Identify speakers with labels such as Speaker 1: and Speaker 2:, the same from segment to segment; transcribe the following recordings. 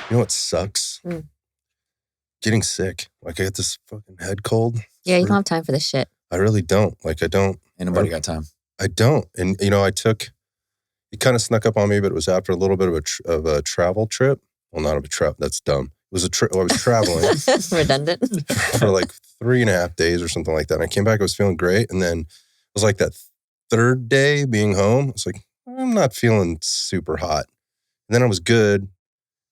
Speaker 1: You know what sucks? Getting sick. Like I get this fucking head cold.
Speaker 2: Yeah, you don't have time for this shit.
Speaker 1: I really don't. Like I don't.
Speaker 3: Ain't nobody got time.
Speaker 1: I don't. And you know, it kind of snuck up on me, but it was after a little bit of a travel trip. Well, not of a trip. That's dumb. It was a trip. I was traveling.
Speaker 2: Redundant.
Speaker 1: For like 3.5 days or something like that. And I came back, I was feeling great. And then it was like that third day being home. It's like, I'm not feeling super hot. And then I was good.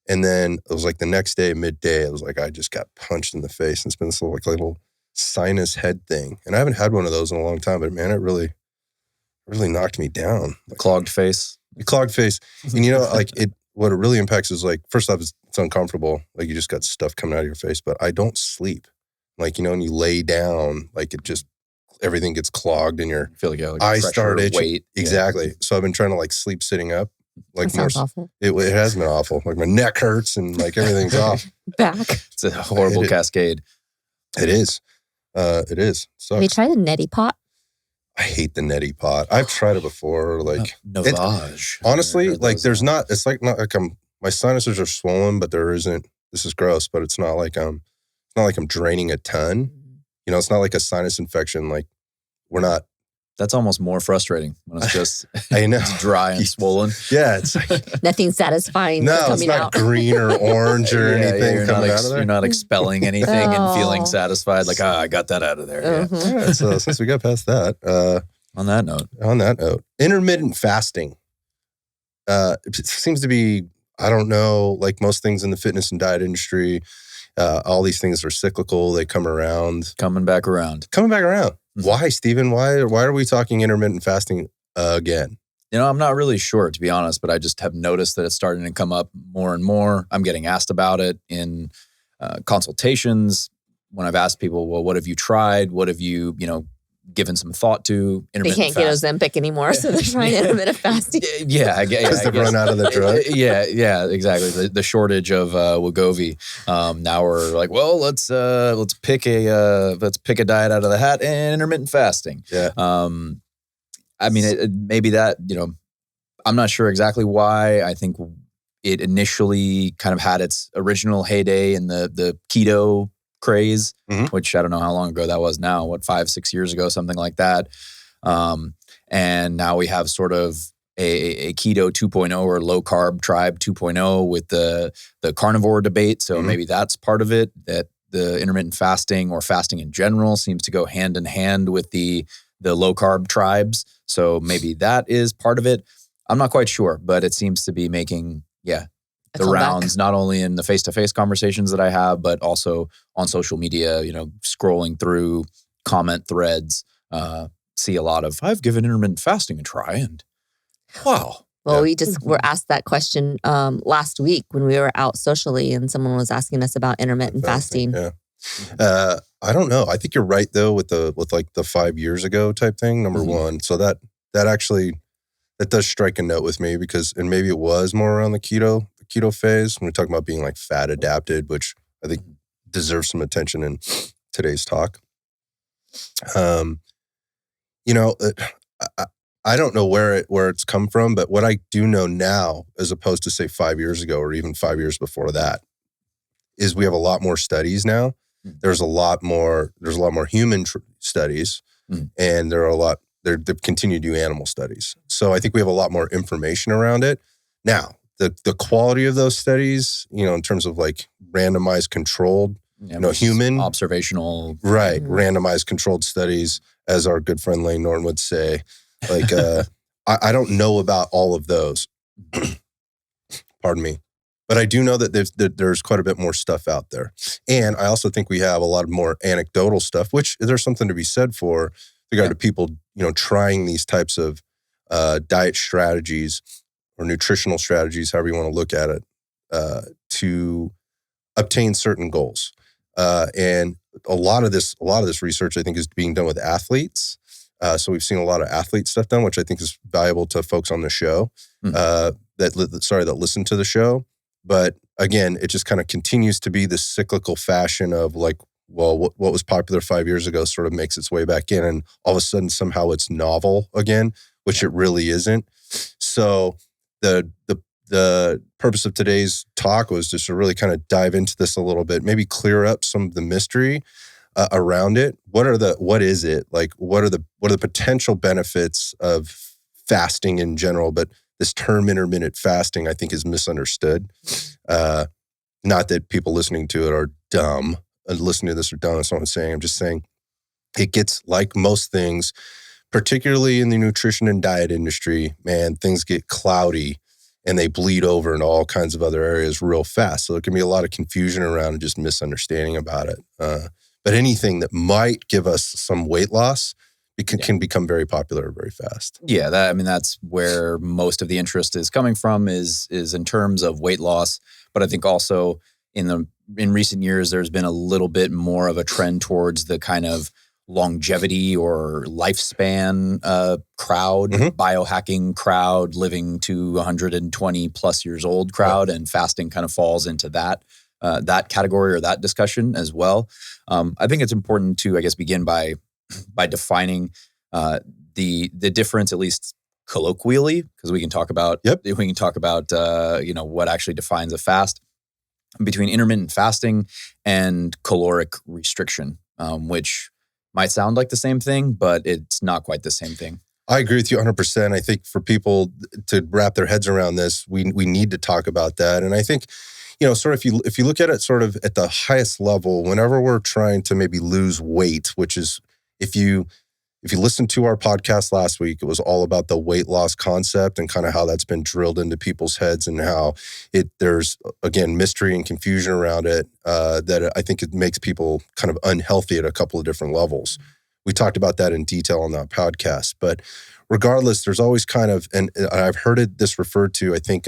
Speaker 1: And then it was like the next day, midday, it was like I just got punched in the face. And it's been this little sinus head thing. And I haven't had one of those in a long time, but man, it really knocked me down.
Speaker 3: Like, clogged face.
Speaker 1: Clogged face. And you know, like what it really impacts is like, first off, it's uncomfortable. Like you just got stuff coming out of your face, but I don't sleep. Like, you know, when you lay down, like everything gets clogged and your
Speaker 3: feel like you have like
Speaker 1: eyes start itching.
Speaker 3: Weight.
Speaker 1: Exactly. Yeah. So I've been trying to like sleep sitting up. Like
Speaker 2: that sounds awful.
Speaker 1: It has been awful. Like my neck hurts and like everything's off.
Speaker 2: Back.
Speaker 3: It's a horrible cascade.
Speaker 1: It is. It is.
Speaker 2: Have you tried the neti pot?
Speaker 1: I hate the neti pot. I've tried it before. Like
Speaker 3: Novage.
Speaker 1: Honestly, like there's not. It's like not like my sinuses are swollen, but there isn't. This is gross, but it's not like I'm draining a ton. You know, it's not like a sinus infection. Like we're not.
Speaker 3: That's almost more frustrating when it's just
Speaker 1: I know.
Speaker 3: It's dry and swollen.
Speaker 1: Yeah, it's like
Speaker 2: nothing satisfying.
Speaker 1: No, it's not green or orange or anything coming out of there.
Speaker 3: You're not expelling anything and feeling satisfied. Like, I got that out of there.
Speaker 1: Yeah, so since we got past that,
Speaker 3: on that note,
Speaker 1: intermittent fasting. It seems to be, I don't know, like most things in the fitness and diet industry, all these things are cyclical. They come around.
Speaker 3: Coming back around.
Speaker 1: Why, Stephen? Why are we talking intermittent fasting again?
Speaker 3: You know, I'm not really sure, to be honest, but I just have noticed that it's starting to come up more and more. I'm getting asked about it in consultations when I've asked people, well, what have you tried? What have you, given some thought to?
Speaker 2: They can't get Ozempic anymore, so they're trying intermittent fasting.
Speaker 1: Yeah, because they've run out of the drug.
Speaker 3: Yeah, exactly. The shortage of Wegovy. Now we're like, well, let's pick a diet out of the hat and intermittent fasting.
Speaker 1: Yeah.
Speaker 3: I mean, maybe that, I'm not sure exactly why. I think it initially kind of had its original heyday in the keto craze, which I don't know how long ago that was now, 5-6 years ago, something like that. And now we have sort of a keto 2.0 or low carb tribe 2.0 with the carnivore debate. So maybe that's part of it, that the intermittent fasting or fasting in general seems to go hand in hand with the low carb tribes. So maybe that is part of it. I'm not quite sure, but it seems to be making, the rounds, not only in the face-to-face conversations that I have, but also on social media, scrolling through comment threads, see a lot of, I've given intermittent fasting a try and wow.
Speaker 2: Well, we just were asked that question last week when we were out socially and someone was asking us about intermittent fasting.
Speaker 1: Yeah. I don't know. I think you're right though with like the 5 years ago type thing, number one. So that does strike a note with me because, and maybe it was more around the keto phase when we talk about being like fat adapted, which I think deserves some attention in today's talk. I don't know where it's come from, but what I do know now, as opposed to say 5 years ago or even 5 years before that, is we have a lot more studies now. There's a lot more human studies, and they've continued to do animal studies. So I think we have a lot more information around it. Now, the quality of those studies, in terms of like randomized controlled, human
Speaker 3: observational,
Speaker 1: right? Randomized controlled studies, as our good friend Lane Norton would say. Like, I don't know about all of those. Pardon me. But I do know that there's quite a bit more stuff out there. And I also think we have a lot of more anecdotal stuff, which there's something to be said for with regard to people, trying these types of diet strategies or nutritional strategies, however you want to look at it, to obtain certain goals. And a lot of this research, I think, is being done with athletes. So we've seen a lot of athlete stuff done, which I think is valuable to folks on the show that listen to the show. But again, it just kind of continues to be the cyclical fashion of like, well, what was popular 5 years ago sort of makes its way back in, and all of a sudden somehow it's novel again, which it really isn't. So the the purpose of today's talk was just to really kind of dive into this a little bit, maybe clear up some of the mystery around it. What is it? Like, what are the potential benefits of fasting in general? But this term intermittent fasting, I think, is misunderstood. Not that people listening to it are dumb. Listening to this are dumb. That's not what I'm saying. I'm just saying it gets, like most things, particularly in the nutrition and diet industry, man, things get cloudy and they bleed over into all kinds of other areas real fast. So there can be a lot of confusion around and just misunderstanding about it. But anything that might give us some weight loss, it can become very popular very fast.
Speaker 3: Yeah, that's where most of the interest is coming from is in terms of weight loss. But I think also in recent years, there's been a little bit more of a trend towards the kind of longevity or lifespan crowd, biohacking crowd, living to 120 plus years old crowd, and fasting kind of falls into that category or that discussion as well. I think it's important to, I guess, begin by defining the difference, at least colloquially, because we can talk about what actually defines a fast, between intermittent fasting and caloric restriction, which might sound like the same thing, but it's not quite the same thing.
Speaker 1: I agree with you 100%. I think for people to wrap their heads around this, we need to talk about that. And I think, sort of if you look at it sort of at the highest level, whenever we're trying to maybe lose weight, which is, if you listened to our podcast last week, it was all about the weight loss concept and kind of how that's been drilled into people's heads and how there's, again, mystery and confusion around it, that I think it makes people kind of unhealthy at a couple of different levels. We talked about that in detail on that podcast. But regardless, there's always kind of, and I've heard this referred to, I think,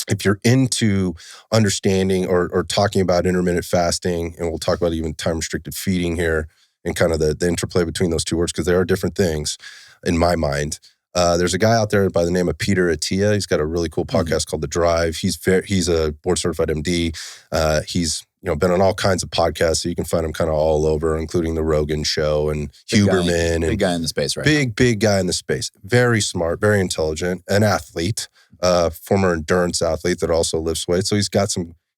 Speaker 1: if you're into understanding or talking about intermittent fasting, and we'll talk about even time-restricted feeding here, and kind of the interplay between those two words, because they are different things in my mind. There's a guy out there by the name of Peter Attia. He's got a really cool podcast called The Drive. He's a board-certified MD. He's been on all kinds of podcasts, so you can find him kind of all over, including the Rogan Show and Huberman.
Speaker 3: Big guy in the space, right?
Speaker 1: Big guy in the space. Very smart, very intelligent, an athlete, former endurance athlete that also lifts weights. So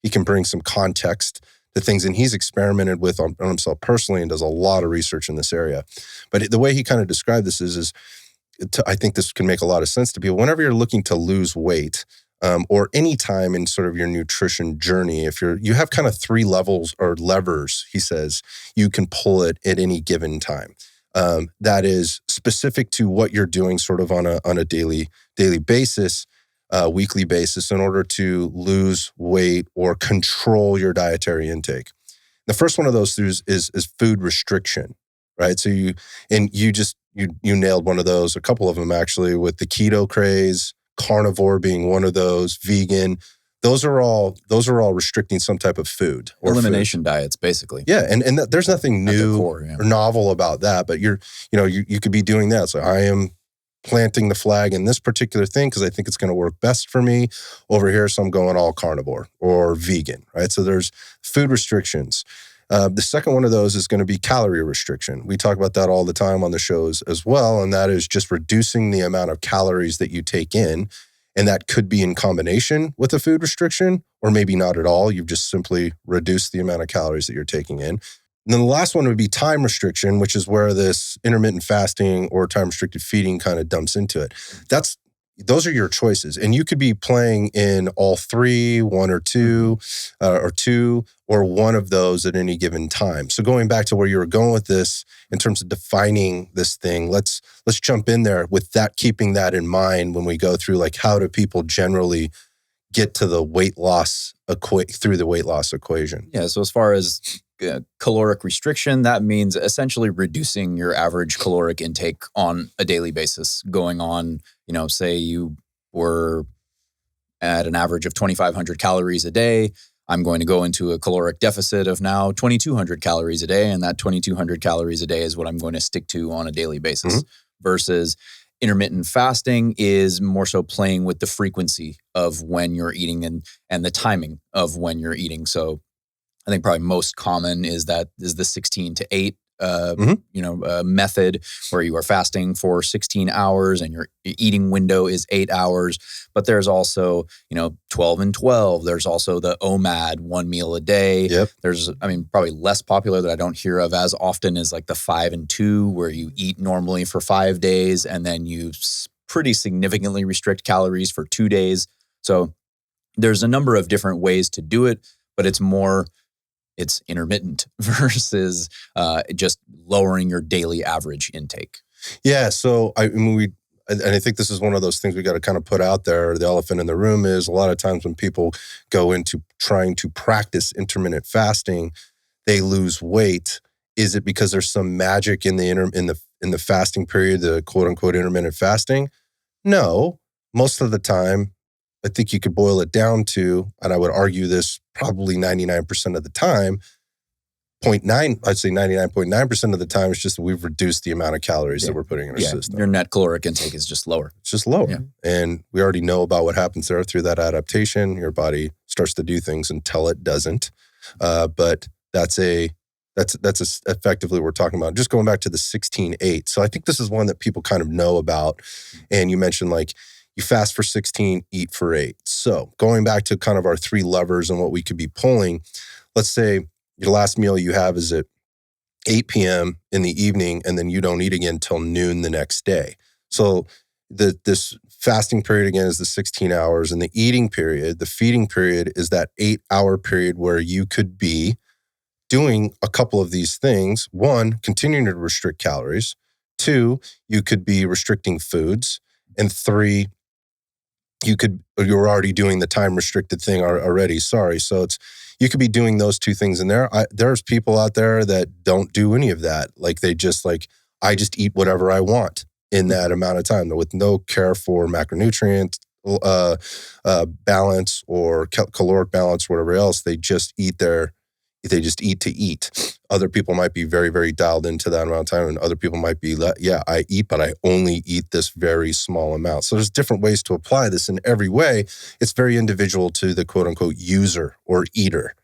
Speaker 1: he can bring some context to things, and he's experimented with on himself personally and does a lot of research in this area. But the way he kind of described this is I think this can make a lot of sense to people. Whenever you're looking to lose weight, or any time in sort of your nutrition journey, if you have kind of 3 levels or levers, he says, you can pull it at any given time. That is specific to what you're doing sort of on a daily basis, weekly basis, in order to lose weight or control your dietary intake. The first one of those is food restriction, right? So you nailed one of those, a couple of them actually, with the keto craze, carnivore being one of those, vegan. Those are all restricting some type of food. Or
Speaker 3: elimination diets, basically.
Speaker 1: Yeah, and there's nothing new or novel about that, but you could be doing that. So I am planting the flag in this particular thing because I think it's going to work best for me over here. So I'm going all carnivore or vegan, right? So there's food restrictions. The second one of those is going to be calorie restriction. We talk about that all the time on the shows as well. And that is just reducing the amount of calories that you take in. And that could be in combination with a food restriction, or maybe not at all. You've just simply reduced the amount of calories that you're taking in. And then the last one would be time restriction, which is where this intermittent fasting or time-restricted feeding kind of dumps into it. Those are your choices. And you could be playing in all 3, 1 or 2, or 2, or one of those at any given time. So going back to where you were going with this in terms of defining this thing, let's jump in there with that, keeping that in mind when we go through, like, how do people generally get to the weight loss through the weight loss equation?
Speaker 3: Yeah, so as far as caloric restriction, that means essentially reducing your average caloric intake on a daily basis, going on, say you were at an average of 2,500 calories a day. I'm going to go into a caloric deficit of now 2,200 calories a day, and that 2,200 calories a day is what I'm going to stick to on a daily basis. Versus intermittent fasting is more so playing with the frequency of when you're eating and the timing of when you're eating. So I think probably most common is the 16 to 8 method where you are fasting for 16 hours and your eating window is 8 hours. But there's also, 12 and 12. There's also the OMAD, 1 meal a day.
Speaker 1: Yep.
Speaker 3: There's, probably less popular that I don't hear of as often is like the 5 and 2, where you eat normally for 5 days and then you pretty significantly restrict calories for 2 days. So there's a number of different ways to do it, but it's intermittent versus just lowering your daily average intake.
Speaker 1: Yeah. So I think this is one of those things we got to kind of put out there. The elephant in the room is a lot of times when people go into trying to practice intermittent fasting, they lose weight. Is it because there's some magic in the fasting period, the quote unquote intermittent fasting? No, most of the time, I think you could boil it down to, and I would argue this probably 99% of the time, I'd say 99.9% of the time, it's just that we've reduced the amount of calories that we're putting in our system.
Speaker 3: Your net caloric intake is just lower.
Speaker 1: It's just lower.
Speaker 3: Yeah.
Speaker 1: And we already know about what happens there through that adaptation. Your body starts to do things until it doesn't. But that's effectively what we're talking about. Just going back to the 16-8. So I think this is one that people kind of know about. And you mentioned like, you fast for 16, eat for 8. So going back to kind of our 3 levers and what we could be pulling, let's say your last meal you have is at 8 p.m. in the evening, and then you don't eat again until noon the next day. So this fasting period again is the 16 hours, and the eating period, the feeding period is that 8-hour period where you could be doing a couple of these things. 1, continuing to restrict calories. 2, you could be restricting foods. And 3, you're already doing the time restricted thing already. Sorry. So you could be doing those 2 things in there. There's people out there that don't do any of that. Like I just eat whatever I want in that amount of time with no care for macronutrient balance or caloric balance, whatever else. They just eat to eat. Other people might be very, very dialed into that amount of time, and other people might be, I eat, but I only eat this very small amount. So there's different ways to apply this in every way. It's very individual to the quote unquote user or eater,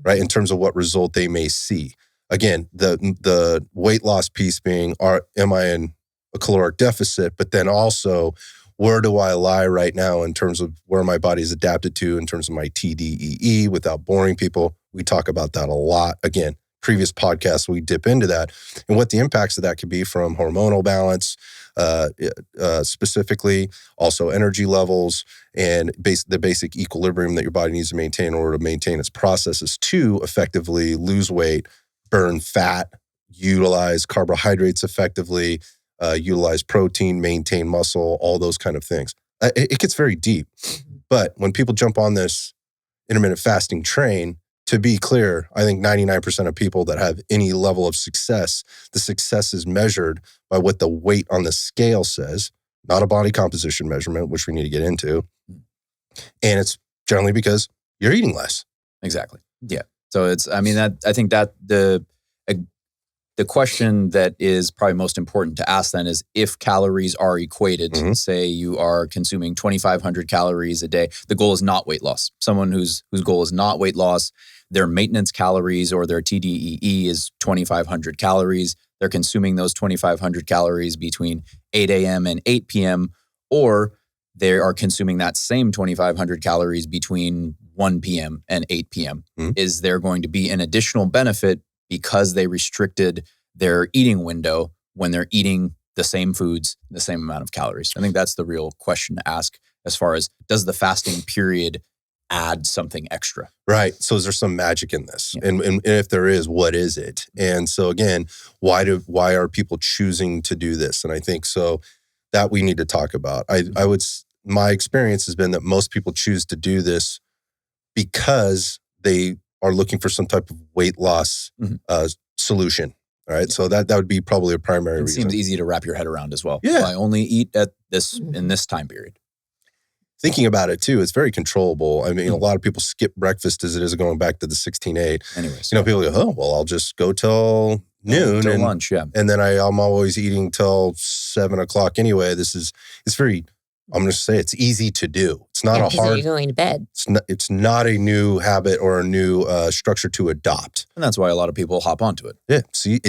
Speaker 1: right? In terms of what result they may see. Again, the weight loss piece being, am I in a caloric deficit? But then also, where do I lie right now in terms of where my body is adapted to in terms of my TDEE without boring people? We talk about that a lot. Again, previous podcasts, we dip into that and what the impacts of that could be from hormonal balance, specifically, also energy levels and the basic equilibrium that your body needs to maintain in order to maintain its processes to effectively lose weight, burn fat, utilize carbohydrates effectively, utilize protein, maintain muscle, all those kind of things. It gets very deep. But when people jump on this intermittent fasting train, to be clear, I think 99% of people that have any level of success, the success is measured by what the weight on the scale says, not a body composition measurement, which we need to get into. And it's generally because you're eating less.
Speaker 3: Exactly. Yeah. So I think that the question that is probably most important to ask then is if calories are equated, say you are consuming 2,500 calories a day, the goal is not weight loss. Someone whose goal is not weight loss, their maintenance calories or their TDEE is 2,500 calories. They're consuming those 2,500 calories between 8 a.m. and 8 p.m., or they are consuming that same 2,500 calories between 1 p.m. and 8 p.m. Is there going to be an additional benefit because they restricted their eating window when they're eating the same foods, the same amount of calories? I think that's the real question to ask as far as, does the fasting period add something extra?
Speaker 1: Right. So is there some magic in this? Yeah. And if there is, what is it? And so again, why are people choosing to do this? And I think so that we need to talk about. My experience has been that most people choose to do this because they are looking for some type of weight loss solution. All right. So that would be probably a primary reason.
Speaker 3: It seems easy to wrap your head around as well.
Speaker 1: Yeah.
Speaker 3: I only eat at this in this time period.
Speaker 1: Thinking about it too, it's very controllable. I mean, a lot of people skip breakfast as it is going back to the 16-8.
Speaker 3: Anyways.
Speaker 1: People go, oh, well, I'll just go till noon.
Speaker 3: Till lunch, yeah.
Speaker 1: And then I'm always eating till 7 o'clock anyway. It's very, I'm going to say it's easy to do. It's not a hard.
Speaker 2: You're going to bed.
Speaker 1: It's not a new habit or a new structure to adopt.
Speaker 3: And that's why a lot of people hop onto it.
Speaker 1: Yeah. See,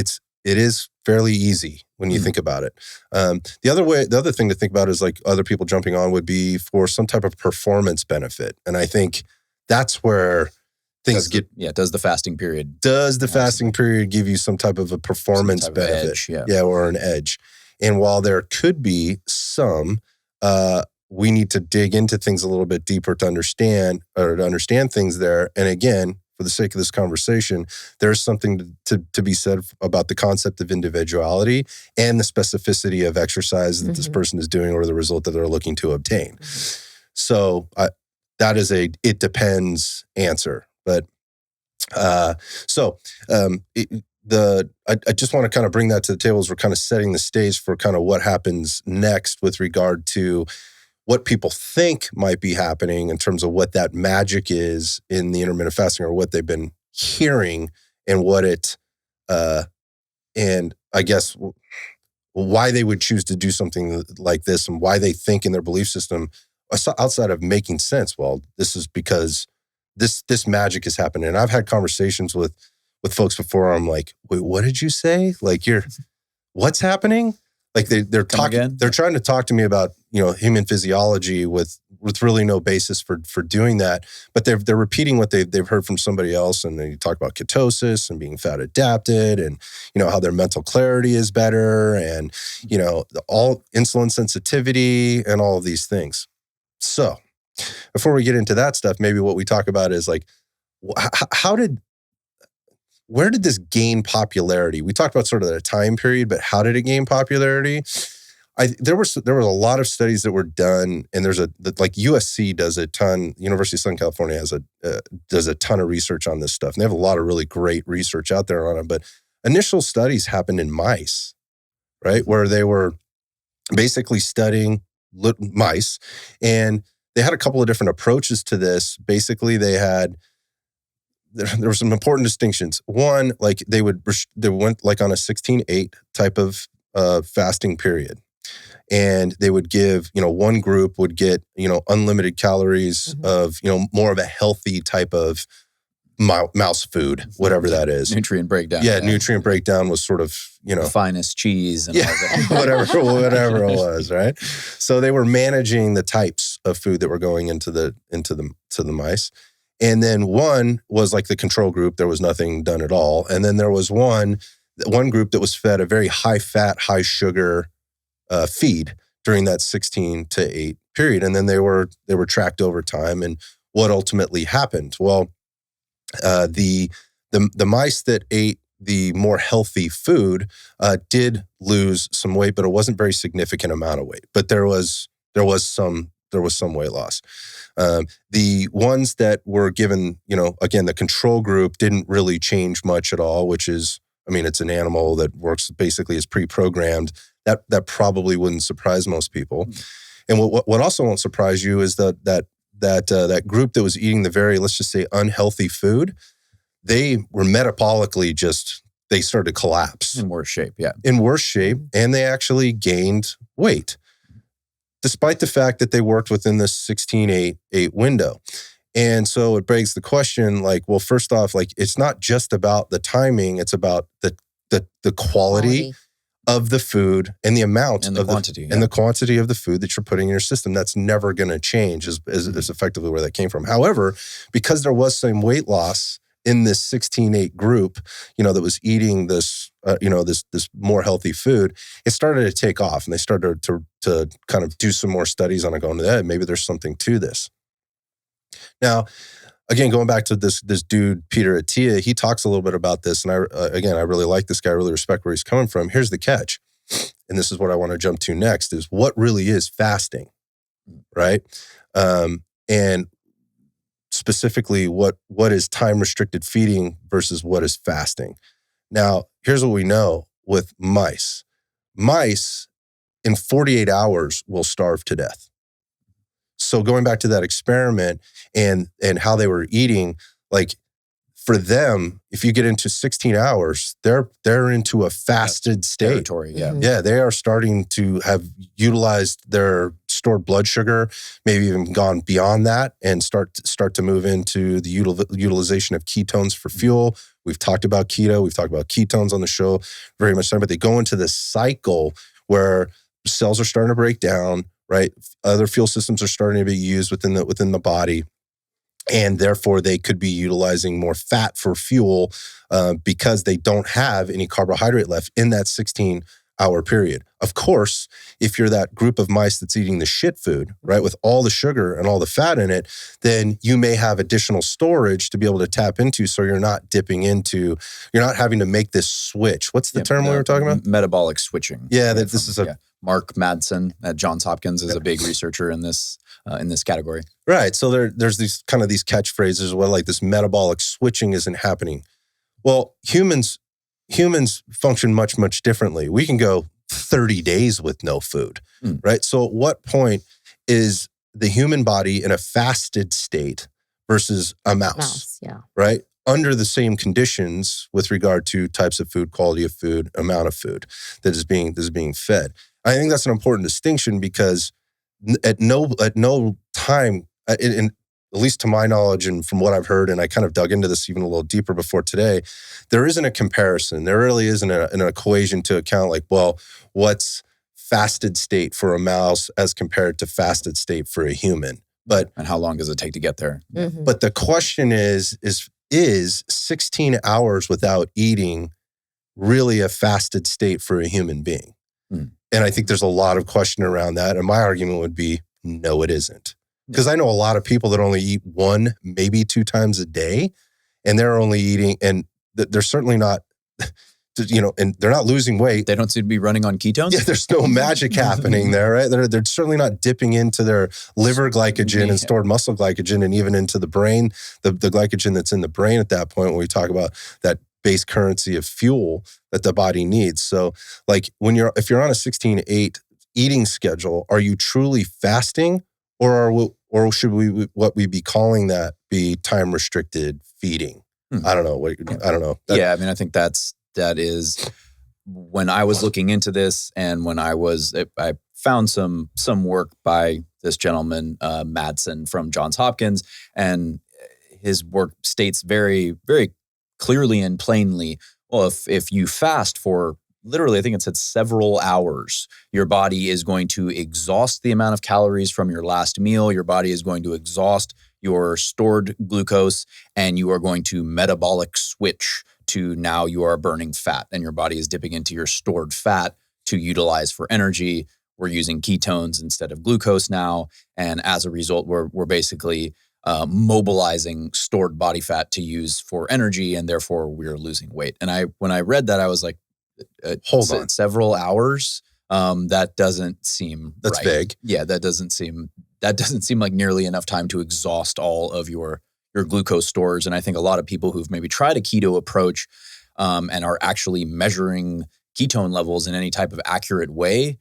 Speaker 1: it is fairly easy when you think about it. The other thing to think about is like other people jumping on would be for some type of performance benefit. And I think that's where things
Speaker 3: does the fasting period
Speaker 1: give you some type of a performance benefit?
Speaker 3: Edge,
Speaker 1: or an edge. And while there could be some, we need to dig into things a little bit deeper to understand things there. And again, for the sake of this conversation, there's something to be said about the concept of individuality and the specificity of exercise that this person is doing or the result that they're looking to obtain. So that is it depends answer. But I just want to kind of bring that to the table as we're kind of setting the stage for kind of what happens next with regard to what people think might be happening in terms of what that magic is in the intermittent fasting or what they've been hearing and what it, and I guess why they would choose to do something like this and why they think in their belief system outside of making sense. Well, this is because this magic is happening. And I've had conversations with folks before. I'm like, wait, what did you say? Like what's happening? Like they're talking, they're trying to talk to me about, human physiology with really no basis for doing that. But they're repeating what they've heard from somebody else. And they talk about ketosis and being fat adapted and, how their mental clarity is better and, all insulin sensitivity and all of these things. So before we get into that stuff, maybe what we talk about is like, where did this gain popularity? We talked about sort of the time period, but how did it gain popularity? There were a lot of studies that were done, and like USC does a ton. University of Southern California does a ton of research on this stuff, and they have a lot of really great research out there on it. But initial studies happened in mice, right, where they were basically studying mice, and they had a couple of different approaches to this. Basically, there were some important distinctions. One, like they went like on a 16-8 type of fasting period. And they would give, one group would get, unlimited calories of, more of a healthy type of mouse food, whatever that is.
Speaker 3: Nutrient breakdown.
Speaker 1: Yeah, nutrient breakdown was sort of,
Speaker 3: the finest cheese and all that.
Speaker 1: whatever it was, right? So they were managing the types of food that were going into the mice. And then one was like the control group. There was nothing done at all. And then there was one group that was fed a very high fat, high sugar feed during that 16-8 period. And then they were tracked over time. And what ultimately happened? Well, the mice that ate the more healthy food did lose some weight, but it wasn't very significant amount of weight. But there was some weight loss. The ones that were given, again, the control group didn't really change much at all, which is, it's an animal that works basically as pre-programmed. That probably wouldn't surprise most people. And what also won't surprise you is that group that was eating the very, let's just say, unhealthy food, they were metabolically they started to collapse.
Speaker 3: In worse shape, yeah.
Speaker 1: In worse shape, and they actually gained weight, despite the fact that they worked within this 16-8 window. And so it begs the question, like, well, first off, like, it's not just about the timing, it's about the quality of the food and the amount
Speaker 3: and the quantity
Speaker 1: and the quantity of the food that you're putting in your system. That's never going to change is effectively where that came from. However, because there was some weight loss in this 16-8 group, that was eating this, this more healthy food, it started to take off, and they started to kind of do some more studies on it, going, maybe there's something to this. Now, again, going back to this dude, Peter Attia, he talks a little bit about this. And I really like this guy. I really respect where he's coming from. Here's the catch. And this is what I want to jump to next is what really is fasting, right? And specifically what is time-restricted feeding versus what is fasting. Now, here's what we know with mice. Mice in 48 hours will starve to death. So going back to that experiment and how they were eating, like for them, if you get into 16 hours, they're into a fasted state.
Speaker 3: Territory, yeah.
Speaker 1: Yeah, they are starting to have utilized their stored blood sugar, maybe even gone beyond that and start to move into the utilization of ketones for fuel, We've talked about keto. We've talked about ketones on the show very much time, but they go into this cycle where cells are starting to break down, right? Other fuel systems are starting to be used within the body. And therefore, they could be utilizing more fat for fuel because they don't have any carbohydrate left in that 16-hour period. Of course, if you're that group of mice that's eating the shit food, right, with all the sugar and all the fat in it, then you may have additional storage to be able to tap into, so you're not having to make this switch. What's the term we were talking about?
Speaker 3: Metabolic switching.
Speaker 1: Yeah, this is
Speaker 3: Mark Madsen at Johns Hopkins is a big researcher in this category.
Speaker 1: Right. So there's these catchphrases where like this metabolic switching isn't happening. Well, humans function much, much differently. We can go 30 days with no food, right? So at what point is the human body in a fasted state versus a mouse, right? Under the same conditions with regard to types of food, quality of food, amount of food that is being fed. I think that's an important distinction because at no time, at least to my knowledge and from what I've heard, and I kind of dug into this even a little deeper before today, there isn't a comparison. There really isn't an equation to account like, well, what's fasted state for a mouse as compared to fasted state for a human? And
Speaker 3: how long does it take to get there?
Speaker 2: Mm-hmm.
Speaker 1: But the question is 16 hours without eating really a fasted state for a human being? And I think there's a lot of question around that. And my argument would be, no, it isn't. Because I know a lot of people that only eat 1, maybe 2 times a day, and they're only eating, and they're certainly not, and they're not losing weight.
Speaker 3: They don't seem to be running on ketones?
Speaker 1: Yeah, there's no magic happening there, right? They're certainly not dipping into their liver glycogen and stored muscle glycogen and even into the brain, the glycogen that's in the brain at that point when we talk about that base currency of fuel that the body needs. So like if you're on a 16-8 eating schedule, are you truly fasting or should we be calling that be time restricted feeding? I don't know. I don't know.
Speaker 3: I mean, I think that is when I was looking into this and when I found some work by this gentleman, Madsen from Johns Hopkins, and his work states very, very clearly and plainly, well, if you fast for literally, I think it said several hours, your body is going to exhaust the amount of calories from your last meal. Your body is going to exhaust your stored glucose, and you are going to metabolic switch to now you are burning fat, and your body is dipping into your stored fat to utilize for energy. We're using ketones instead of glucose now, and as a result, we're basically mobilizing stored body fat to use for energy, and therefore we're losing weight. And when I read that, I was like,
Speaker 1: hold on,
Speaker 3: several hours? That doesn't seem
Speaker 1: that's
Speaker 3: right.
Speaker 1: vague.
Speaker 3: Yeah, that doesn't seem like nearly enough time to exhaust all of your glucose stores. And I think a lot of people who've maybe tried a keto approach and are actually measuring ketone levels in any type of accurate way,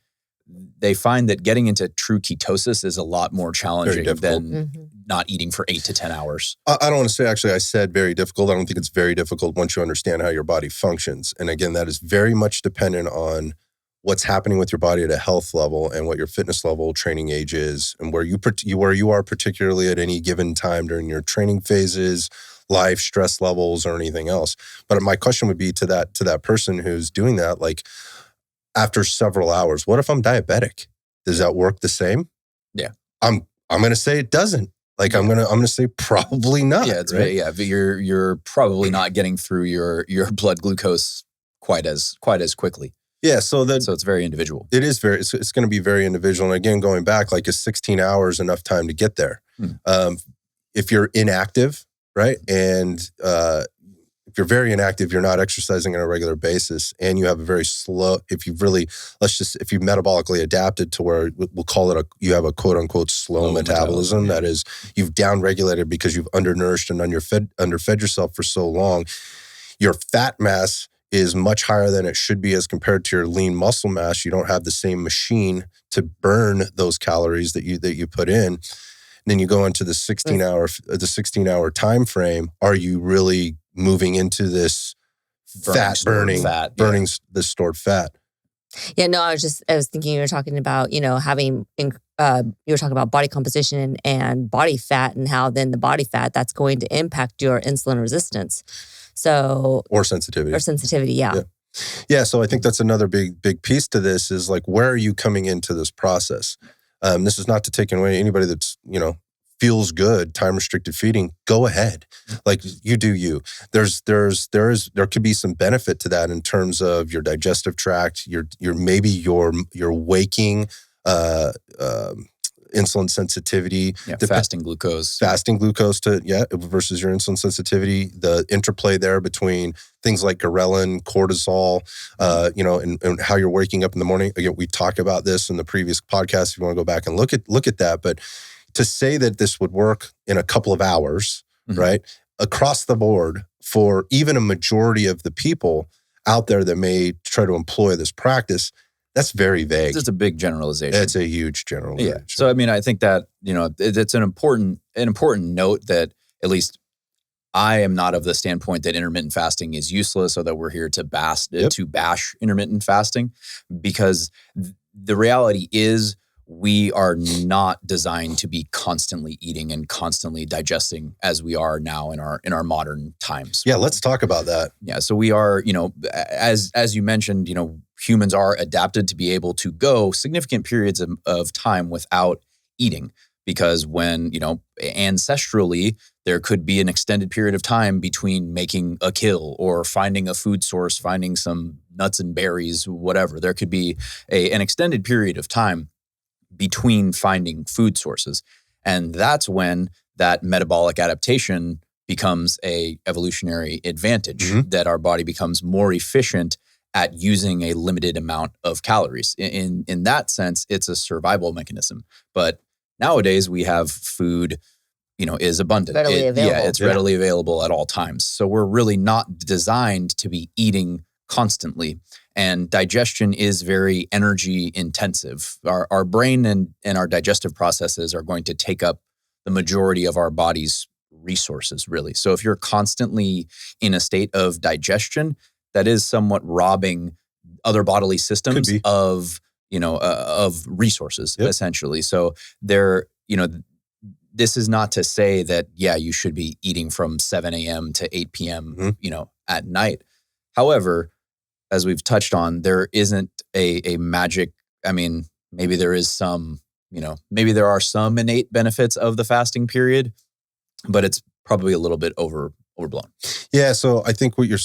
Speaker 3: they find that getting into true ketosis is a lot more challenging than not eating for 8 to 10 hours.
Speaker 1: I don't want to say, actually, I said very difficult. I don't think it's very difficult once you understand how your body functions. And again, that is very much dependent on what's happening with your body at a health level and what your fitness level, training age is, and where you are particularly at any given time during your training phases, life stress levels, or anything else. But my question would be to that person who's doing that, like, after several hours, what if I'm diabetic? Does that work the same?
Speaker 3: Yeah.
Speaker 1: I'm going to say it doesn't. Like, I'm going to say probably not.
Speaker 3: Yeah, it's
Speaker 1: right?
Speaker 3: but you're probably not getting through your blood glucose quite as quickly.
Speaker 1: Yeah, so
Speaker 3: it's very individual.
Speaker 1: It is it's going to be very individual. And again, going back, like, is 16 hours enough time to get there? If you're inactive, right? And if you're very inactive, you're not exercising on a regular basis, and you have a very slow, if you've metabolically adapted to where we'll call it you have a quote unquote slow metabolism. That is, you've downregulated because you've undernourished and underfed yourself for so long. Your fat mass is much higher than it should be as compared to your lean muscle mass. You don't have the same machine to burn those calories that you put in. And then you go into the 16-hour time frame. Are you really moving into this burning the stored fat?
Speaker 2: Yeah, no, I was thinking you were talking about, you were talking about body composition and body fat, and how then the body fat, that's going to impact your insulin resistance.
Speaker 1: Or sensitivity.
Speaker 2: Yeah.
Speaker 1: Yeah, so I think that's another big piece to this is like, where are you coming into this process? This is not to take away anybody that's, feels good, time restricted feeding, go ahead. Like you do you. There could be some benefit to that in terms of your digestive tract, your waking, insulin sensitivity,
Speaker 3: fasting glucose
Speaker 1: versus your insulin sensitivity, the interplay there between things like ghrelin, cortisol, and how you're waking up in the morning. Again, we talked about this in the previous podcast. If you want to go back and look at that, but to say that this would work in a couple of hours, right, across the board for even a majority of the people out there that may try to employ this practice, that's very vague.
Speaker 3: It's a big generalization.
Speaker 1: It's a huge generalization.
Speaker 3: Yeah. So, I mean, I think that, it's an important note that at least I am not of the standpoint that intermittent fasting is useless or that we're here to bash intermittent fasting, because the reality is we are not designed to be constantly eating and constantly digesting as we are now in our modern times.
Speaker 1: Yeah, let's talk about that.
Speaker 3: Yeah, so we are, as you mentioned, humans are adapted to be able to go significant periods of time without eating, because when, ancestrally, there could be an extended period of time between making a kill or finding a food source, finding some nuts and berries, whatever. There could be an extended period of time between finding food sources. And that's when that metabolic adaptation becomes a evolutionary advantage, that our body becomes more efficient at using a limited amount of calories. In that sense, it's a survival mechanism. But nowadays we have food, is abundant.
Speaker 2: Readily available.
Speaker 3: Yeah, it's readily available at all times. So we're really not designed to be eating constantly. And digestion is very energy intensive. Our brain and our digestive processes are going to take up the majority of our body's resources, really. So if you're constantly in a state of digestion, that is somewhat robbing other bodily systems of resources, essentially. So this is not to say that, you should be eating from 7 a.m. to 8 p.m., at night. However, as we've touched on, there isn't a magic. I mean, maybe there is some, maybe there are some innate benefits of the fasting period, but it's probably a little bit overblown. Yeah.
Speaker 1: So I think what you're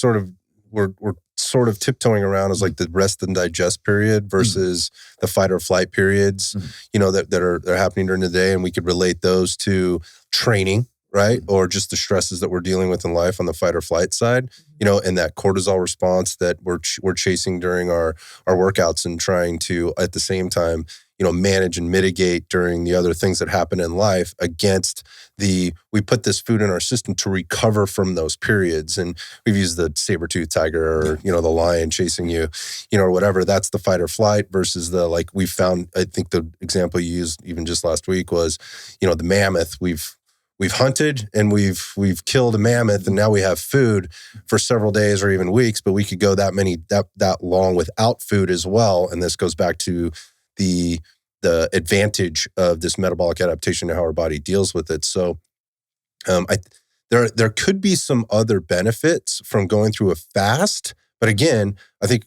Speaker 1: we're sort of tiptoeing around is like the rest and digest period versus the fight or flight periods, that are happening during the day. And we could relate those to training, right? Or just the stresses that we're dealing with in life on the fight or flight side, and that cortisol response that we're chasing during our workouts and trying to, at the same time, manage and mitigate during the other things that happen in life against we put this food in our system to recover from those periods. And we've used the saber-toothed tiger or, the lion chasing you, or whatever. That's the fight or flight versus we found, I think the example you used even just last week was, the mammoth. We've hunted and we've killed a mammoth, and now we have food for several days or even weeks, but we could go that long without food as well. And this goes back to the advantage of this metabolic adaptation and how our body deals with it. So there could be some other benefits from going through a fast, but again, I think,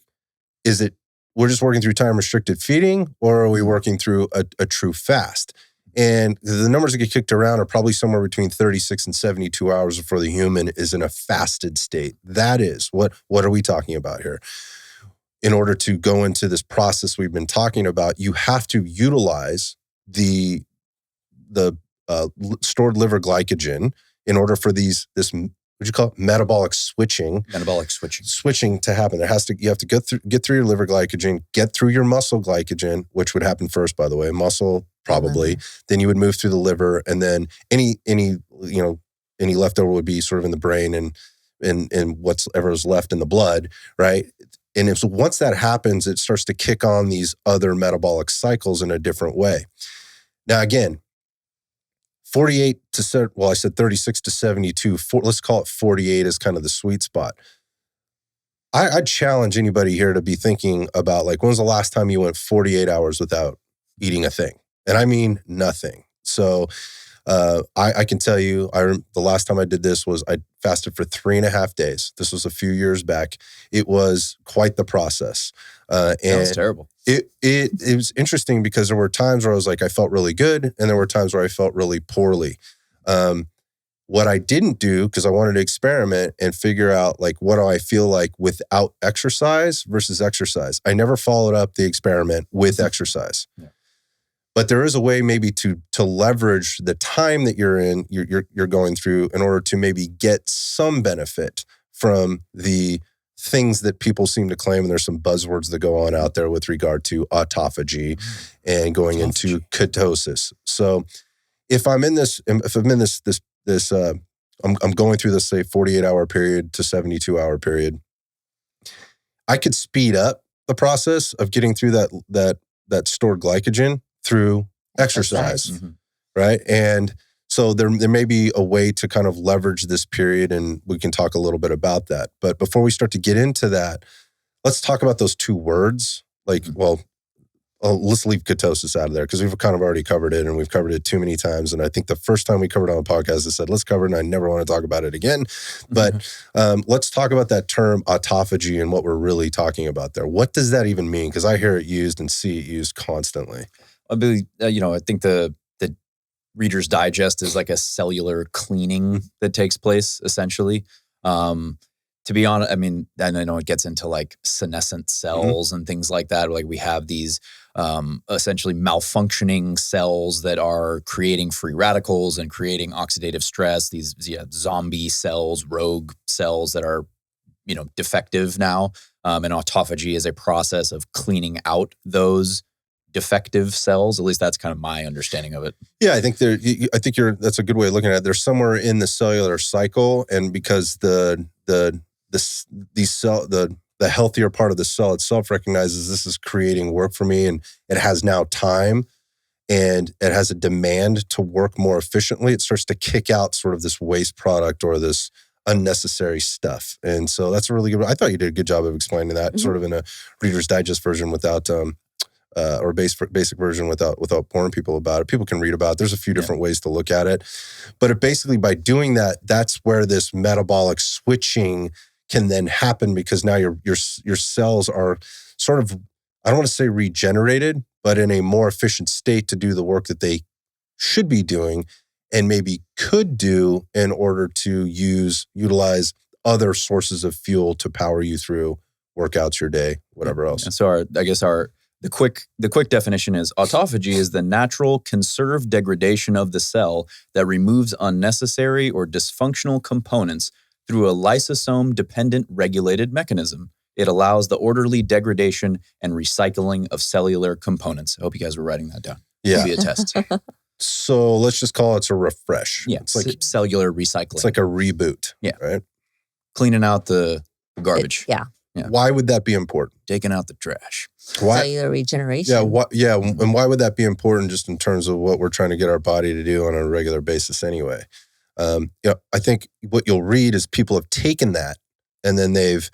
Speaker 1: we're just working through time restricted feeding, or are we working through a true fast? And the numbers that get kicked around are probably somewhere between 36 and 72 hours before the human is in a fasted state. That is, what are we talking about here? In order to go into this process we've been talking about, you have to utilize the stored liver glycogen in order for this what you call it, metabolic switching to happen. You have to get through your liver glycogen, get through your muscle glycogen, which would happen first, by the way, muscle probably. Then you would move through the liver, and then any leftover would be sort of in the brain and whatever is left in the blood, right? And once that happens, it starts to kick on these other metabolic cycles in a different way. Now, again, 36 to 72, let's call it 48 is kind of the sweet spot. I'd challenge anybody here to be thinking about, when was the last time you went 48 hours without eating a thing? And I mean nothing. So I can tell you, the last time I did this was I fasted for 3.5 days. This was a few years back. It was quite the process. And
Speaker 3: that was terrible.
Speaker 1: It was interesting because there were times where I was like, I felt really good. And there were times where I felt really poorly. What I didn't do, because I wanted to experiment and figure out like, what do I feel like without exercise versus exercise? I never followed up the experiment with exercise. Yeah. But there is a way maybe to leverage the time that you're going through in order to maybe get some benefit from the things that people seem to claim. And there's some buzzwords that go on out there with regard to autophagy and going into ketosis. So if I'm in this, I'm going through this, say, 48-hour period to 72-hour period, I could speed up the process of getting through that stored glycogen through exercise, right? And so there may be a way to kind of leverage this period, and we can talk a little bit about that. But before we start to get into that, let's talk about those two words. Like, let's leave ketosis out of there because we've kind of already covered it, and we've covered it too many times. And I think the first time we covered it on the podcast, I said, let's cover it, and I never want to talk about it again. But let's talk about that term autophagy and what we're really talking about there. What does that even mean? Because I hear it used and see it used constantly.
Speaker 3: I think the Reader's Digest is like a cellular cleaning that takes place, essentially. To be honest, I mean, and I know it gets into like senescent cells and things like that. Like we have these essentially malfunctioning cells that are creating free radicals and creating oxidative stress, these zombie cells, rogue cells that are, defective now. And autophagy is a process of cleaning out those defective cells. At least that's kind of my understanding of it.
Speaker 1: Yeah, I think that's a good way of looking at it. They're somewhere in the cellular cycle, and because the healthier part of the cell itself recognizes this is creating work for me, and it has now time, and it has a demand to work more efficiently, it starts to kick out sort of this waste product or this unnecessary stuff. And so that's a really good. I thought you did a good job of explaining that, sort of in a Reader's Digest version without. Or basic version without boring people about it. People can read about it. There's a few different ways to look at it. But basically by doing that, that's where this metabolic switching can then happen, because now your cells are sort of, I don't want to say regenerated, but in a more efficient state to do the work that they should be doing and maybe could do in order to utilize other sources of fuel to power you through workouts, your day, whatever else.
Speaker 3: And so the quick definition is autophagy is the natural conserved degradation of the cell that removes unnecessary or dysfunctional components through a lysosome-dependent regulated mechanism. It allows the orderly degradation and recycling of cellular components. I hope you guys were writing that down.
Speaker 1: Yeah.
Speaker 3: It'll be a test.
Speaker 1: So let's just call it a refresh.
Speaker 3: Yeah, it's like cellular recycling.
Speaker 1: It's like a reboot.
Speaker 3: Yeah.
Speaker 1: Right?
Speaker 3: Cleaning out the garbage.
Speaker 2: Yeah.
Speaker 1: Why would that be important?
Speaker 3: Taking out the trash.
Speaker 2: Cellular regeneration.
Speaker 1: And why would that be important just in terms of what we're trying to get our body to do on a regular basis anyway? I think what you'll read is people have taken that and then they've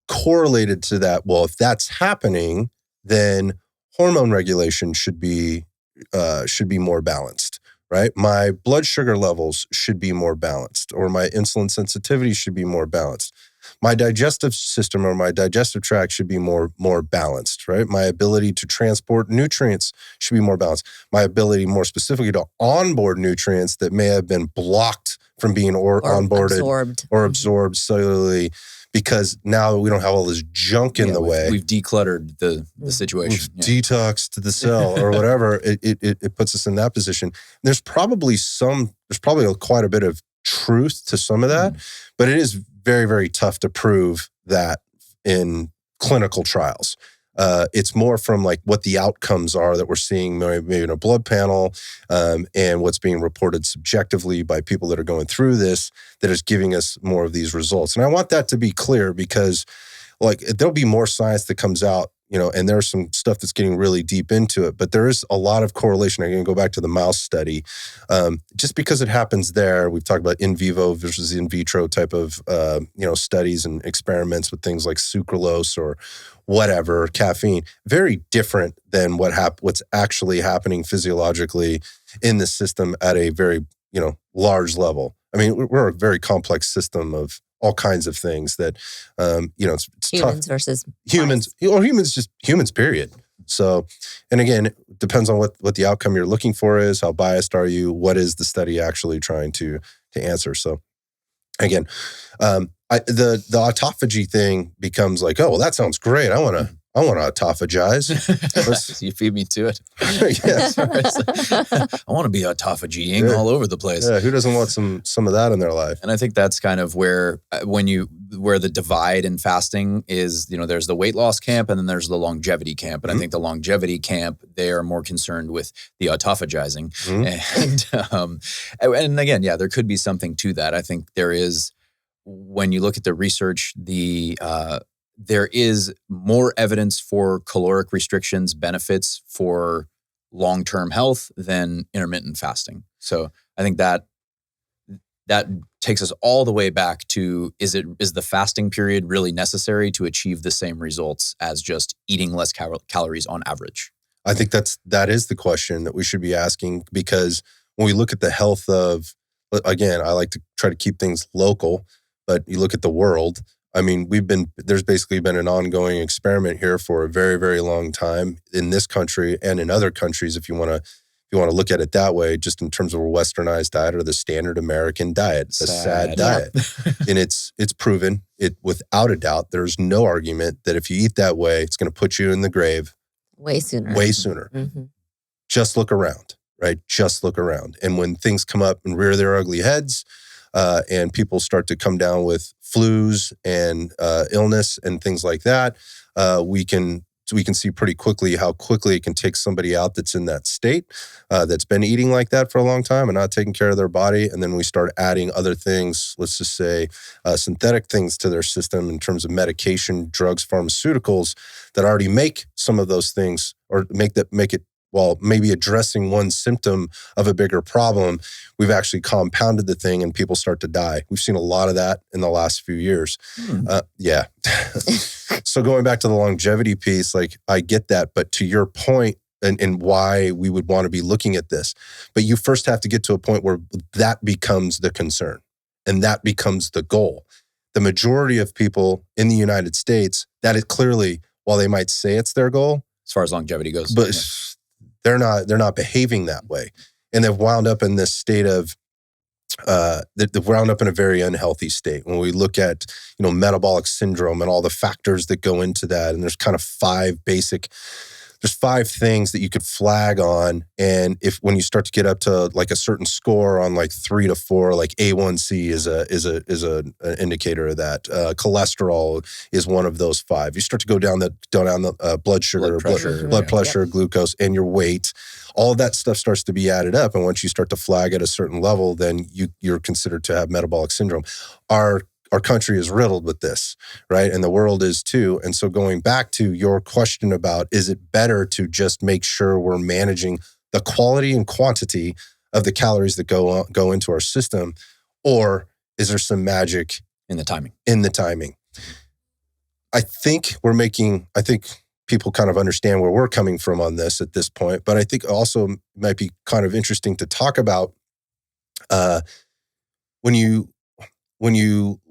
Speaker 1: correlated to that. Well, if that's happening, then hormone regulation should be more balanced. Right? My blood sugar levels should be more balanced, or my insulin sensitivity should be more balanced. My digestive system or my digestive tract should be more balanced, right? My ability to transport nutrients should be more balanced. My ability, more specifically, to onboard nutrients that may have been blocked from being onboarded or absorbed cellularly, because now we don't have all this junk in the way.
Speaker 3: We've decluttered the situation.
Speaker 1: We've detoxed the cell or whatever. It puts us in that position. There's probably quite a bit of truth to some of that, but it is very, very tough to prove that in clinical trials. It's more from like what the outcomes are that we're seeing maybe in a blood panel, and what's being reported subjectively by people that are going through this that is giving us more of these results. And I want that to be clear, because like there'll be more science that comes out, and there's some stuff that's getting really deep into it, but there is a lot of correlation. I'm going to go back to the mouse study. Just because it happens there, we've talked about in vivo versus in vitro type of, studies and experiments with things like sucralose or whatever, caffeine, very different than what's actually happening physiologically in the system at a very, large level. I mean, we're a very complex system of all kinds of things that, it's
Speaker 2: Humans
Speaker 1: tough.
Speaker 2: versus
Speaker 1: Humans, or humans, period. So, and again, it depends on what the outcome you're looking for is. How biased are you? What is the study actually trying to answer? So, again, the autophagy thing becomes like, oh, well, that sounds great. I want to autophagize.
Speaker 3: You feed me to it.
Speaker 1: Yeah.
Speaker 3: I want to be autophagying all over the place.
Speaker 1: Yeah, who doesn't want some of that in their life?
Speaker 3: And I think that's kind of where the divide in fasting is, there's the weight loss camp and then there's the longevity camp. And I think the longevity camp, they are more concerned with the autophagizing. And again, there could be something to that. I think there is, when you look at the research, there is more evidence for caloric restrictions benefits for long-term health than intermittent fasting. So I think that takes us all the way back to, is the fasting period really necessary to achieve the same results as just eating less calories on average?
Speaker 1: I think that is the question that we should be asking, because when we look at the health of, again, I like to try to keep things local, but you look at the world. I mean, there's basically been an ongoing experiment here for a very, very long time in this country and in other countries, if you want to look at it that way, just in terms of a westernized diet or the standard American diet, the sad diet. And it's proven it without a doubt. There's no argument that if you eat that way, it's going to put you in the grave
Speaker 2: way sooner.
Speaker 1: Mm-hmm. Just look around, right? Just look around. And when things come up and rear their ugly heads, and people start to come down with flus and illness and things like that, we can see pretty quickly how quickly it can take somebody out that's in that state, that's been eating like that for a long time and not taking care of their body. And then we start adding other things, let's just say synthetic things to their system in terms of medication, drugs, pharmaceuticals that already make some of those things, or make it, while maybe addressing one symptom of a bigger problem, we've actually compounded the thing and people start to die. We've seen a lot of that in the last few years. Yeah. So going back to the longevity piece, like I get that, but to your point and why we would want to be looking at this, but you first have to get to a point where that becomes the concern and that becomes the goal. The majority of people in the United States, that is clearly, while they might say it's their goal,
Speaker 3: as far as longevity goes,
Speaker 1: but they're not behaving that way. And they've wound up in this state of, they've wound up in a very unhealthy state. When we look at, metabolic syndrome and all the factors that go into that, and there's kind of there's 5 things that you could flag on. And when you start to get up to like a certain score on like 3 to 4, like A1C is an indicator of that. Cholesterol is one of those 5. You start to go down the blood sugar, blood pressure, glucose, and your weight. All of that stuff starts to be added up. And once you start to flag at a certain level, then you're considered to have metabolic syndrome. Our country is riddled with this, right? And the world is too. And so going back to your question about, is it better to just make sure we're managing the quality and quantity of the calories that go into our system, or is there some magic
Speaker 3: in the timing?
Speaker 1: I think people kind of understand where we're coming from on this at this point, but I think also it might be kind of interesting to talk about when you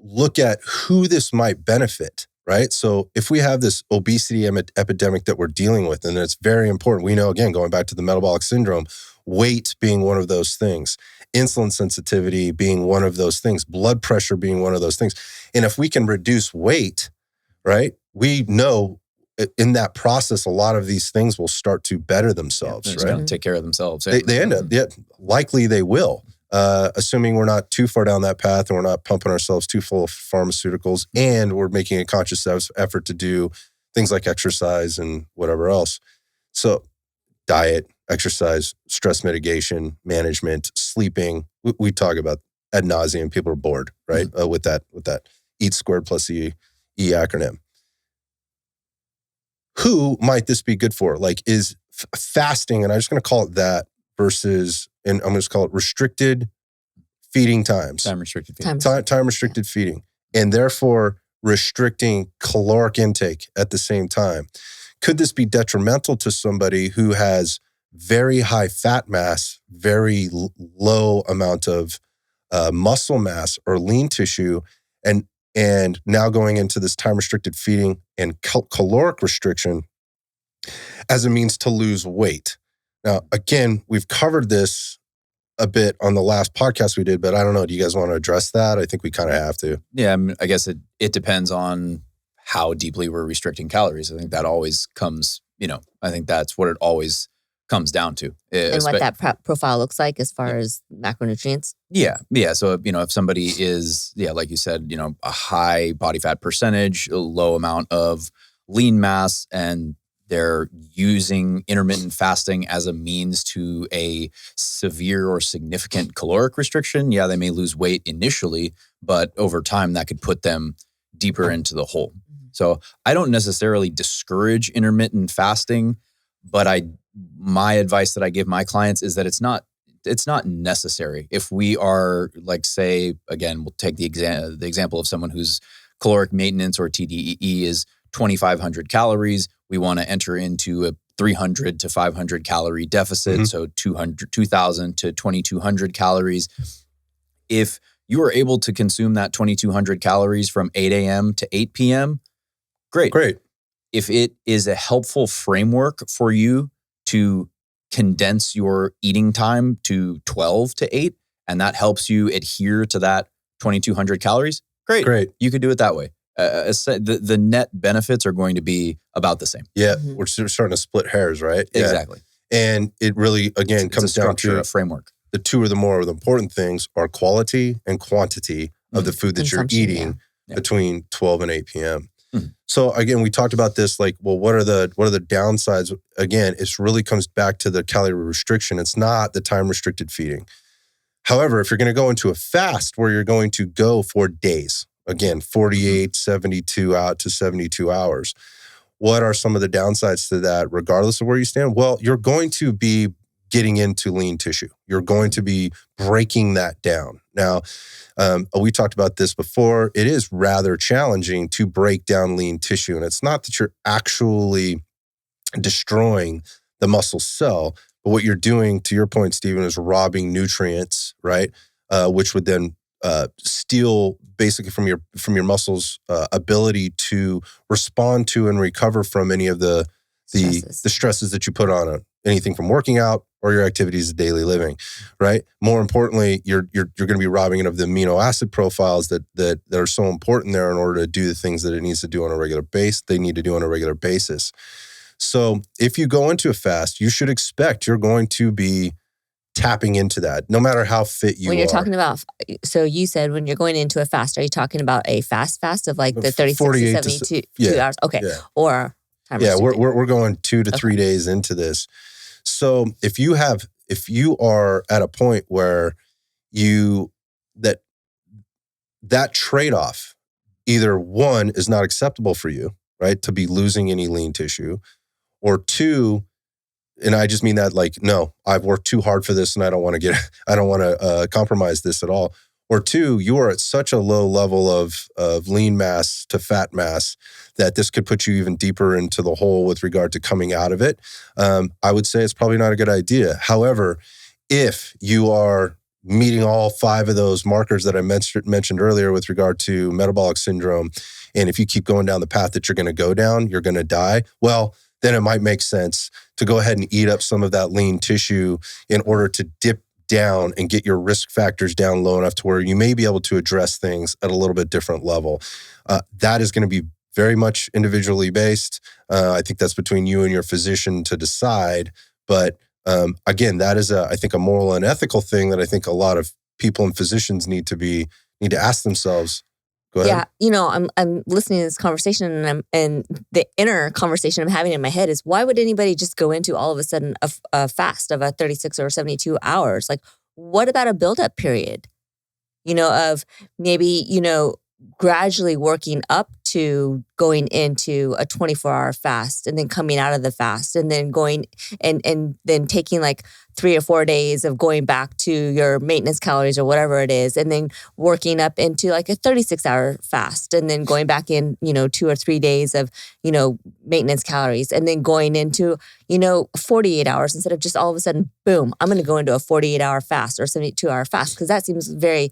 Speaker 1: look at who this might benefit, right? So if we have this obesity epidemic that we're dealing with, and it's very important, we know, again, going back to the metabolic syndrome, weight being one of those things, insulin sensitivity being one of those things, blood pressure being one of those things. And if we can reduce weight, right, we know in that process, a lot of these things will start to better themselves, right?
Speaker 3: Gonna take care of themselves.
Speaker 1: They end up, likely they will. Assuming we're not too far down that path and we're not pumping ourselves too full of pharmaceuticals, and we're making a conscious effort to do things like exercise and whatever else. So diet, exercise, stress mitigation, management, sleeping, we talk about ad nauseum. People are bored, right? With that EAT squared plus E acronym. Who might this be good for? Like, is fasting, and I'm just going to call it that, versus, and I'm going to call it restricted feeding times.
Speaker 3: Time restricted feeding.
Speaker 1: Time restricted feeding. And therefore restricting caloric intake at the same time. Could this be detrimental to somebody who has very high fat mass, very low amount of muscle mass or lean tissue, and now going into this time-restricted feeding and caloric restriction as a means to lose weight. Now, again, we've covered this a bit on the last podcast we did, but I don't know. Do you guys want to address that? I think we kind of have to.
Speaker 3: Yeah, I mean, I guess it depends on how deeply we're restricting calories. I think that always comes, I think that's what it always comes down to.
Speaker 2: And what that profile looks like as far as macronutrients?
Speaker 3: Yeah. So, if somebody is, like you said, a high body fat percentage, a low amount of lean mass, and they're using intermittent fasting as a means to a severe or significant caloric restriction, they may lose weight initially, but over time that could put them deeper into the hole. So I don't necessarily discourage intermittent fasting, but my advice that I give my clients is that it's not necessary. If we are, like, say, again, we'll take the example of someone whose caloric maintenance or TDEE is 2,500 calories. We want to enter into a 300 to 500 calorie deficit, so 2,000 to 2,200 calories. If you are able to consume that 2,200 calories from 8 a.m. to 8 p.m., great. If it is a helpful framework for you to condense your eating time to 12 to 8, and that helps you adhere to that 2,200 calories, great. You could do it that way. The net benefits are going to be about the same.
Speaker 1: Yeah, we're starting to split hairs, right?
Speaker 3: Exactly.
Speaker 1: And it really, again, comes down to
Speaker 3: a framework.
Speaker 1: The two or the more of the important things are quality and quantity of the food that you're eating between 12 and 8 p.m. So again, we talked about this, like, well, what are the downsides? Again, it really comes back to the calorie restriction. It's not the time restricted feeding. However, if you're going to go into a fast where you're going to go for days, again, 48, 72 out to 72 hours, what are some of the downsides to that, regardless of where you stand? Well, you're going to be getting into lean tissue. You're going to be breaking that down. Now, we talked about this before. It is rather challenging to break down lean tissue. And it's not that you're actually destroying the muscle cell, but what you're doing, to your point, Stephen, is robbing nutrients, right? Which would then steal basically from your muscles' ability to respond to and recover from any of the stresses that you put on it. Anything from working out or your activities of daily living, right? More importantly, you're going to be robbing it of the amino acid profiles that are so important there in order to do the things that it needs to do on a regular basis. They need to do on a regular basis. So if you go into a fast, you should expect you're going to be tapping into that, no matter how fit you are.
Speaker 2: When you're talking about, so you said when you're going into a fast, are you talking about a fast of like the 36 to 72 hours? Okay.
Speaker 1: Yeah.
Speaker 2: Or time
Speaker 1: we're going 2 to 3 days into this. So if you are at a point where that trade-off, either one, is not acceptable for you, right, to be losing any lean tissue, or two, and I just mean that, like, no, I've worked too hard for this and I don't want to compromise this at all. Or two, you are at such a low level of lean mass to fat mass that this could put you even deeper into the hole with regard to coming out of it. I would say it's probably not a good idea. However, if you are meeting all 5 of those markers that I mentioned earlier with regard to metabolic syndrome, and if you keep going down the path that you're going to go down, you're going to die, well, then it might make sense to go ahead and eat up some of that lean tissue in order to dip down and get your risk factors down low enough to where you may be able to address things at a little bit different level. That is going to be very much individually based. I think that's between you and your physician to decide. But again, that is I think a moral and ethical thing that I think a lot of people and physicians need to ask themselves. Go ahead.
Speaker 2: Yeah, I'm listening to this conversation, and the inner conversation I'm having in my head is, why would anybody just go into all of a sudden a fast of a 36 or 72 hours? Like, what about a buildup period? Of maybe, gradually working up to going into a 24-hour fast and then coming out of the fast and then going and then taking like 3 or 4 days of going back to your maintenance calories or whatever it is, and then working up into like a 36-hour fast and then going back in, 2 or 3 days of, maintenance calories, and then going into, 48 hours instead of just all of a sudden, boom, I'm going to go into a 48-hour fast or 72-hour fast, because that seems very